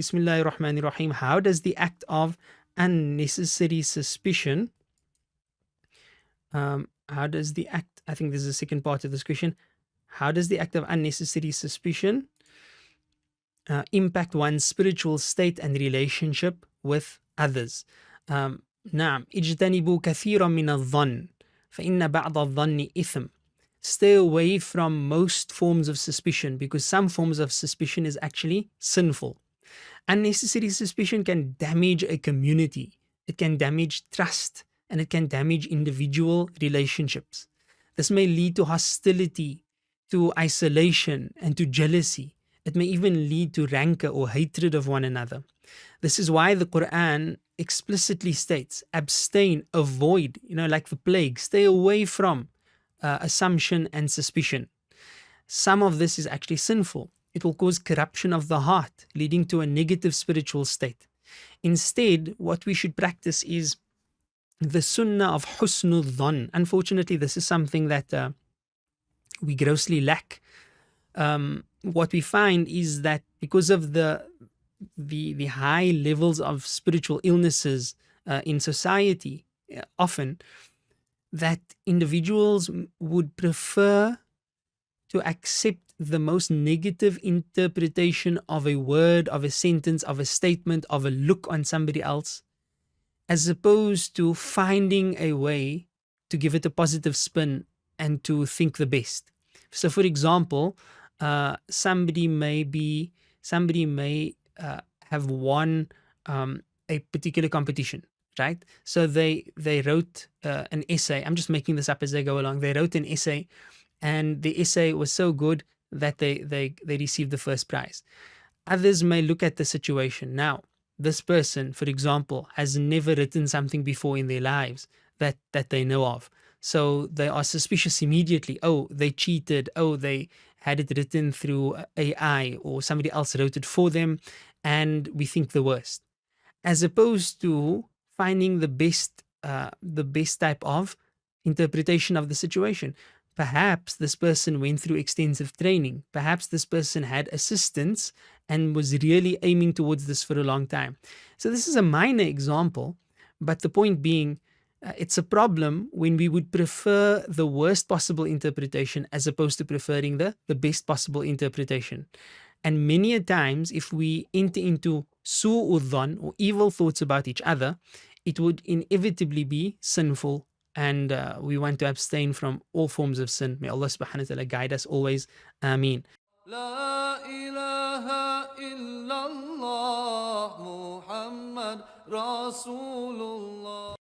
Bismillahir Rahmanir Rahim. How does the act of unnecessary suspicion, how does the act, I think this is the second part of this question, how does the act of unnecessary suspicion impact one's spiritual state and relationship with others? نعم اجتنبوا كثيرا من الظن فإن بعض الظن إثم. Stay away from most forms of suspicion because some forms of suspicion is actually sinful. Unnecessary suspicion can damage a community, it can damage trust, and it can damage individual relationships. This may lead to hostility, to isolation, and to jealousy. It may even lead to rancor or hatred of one another. This is why the Quran explicitly states abstain, avoid, like the plague, stay away from assumption and suspicion. Some of this is actually sinful. It will cause corruption of the heart, leading to a negative spiritual state. Instead, what we should practice is the sunnah of husnul dhan. Unfortunately, this is something that we grossly lack. What we find is that because of the high levels of spiritual illnesses in society, often that individuals would prefer to accept the most negative interpretation of a word, of a sentence, of a statement, of a look on somebody else, as opposed to finding a way to give it a positive spin and to think the best. So, for example, somebody may have won a particular competition, right? So they wrote an essay. I'm just making this up as they go along. They wrote an essay, and the essay was so good that they received the first prize. Others may look at the situation. Now, this person, for example, has never written something before in their lives that they know of. So they are suspicious immediately. Oh, they cheated. Oh, they had it written through AI or somebody else wrote it for them, and we think the worst. As opposed to finding the best type of interpretation of the situation. Perhaps this person went through extensive training. Perhaps this person had assistance and was really aiming towards this for a long time. So this is a minor example, but the point being, it's a problem when we would prefer the worst possible interpretation as opposed to preferring the best possible interpretation. And many a times, if we enter into su'u dhan or evil thoughts about each other, it would inevitably be sinful, and we want to abstain from all forms of sin. May Allah subhanahu wa ta'ala guide us always. Ameen. لا إله إلا الله محمد رسول الله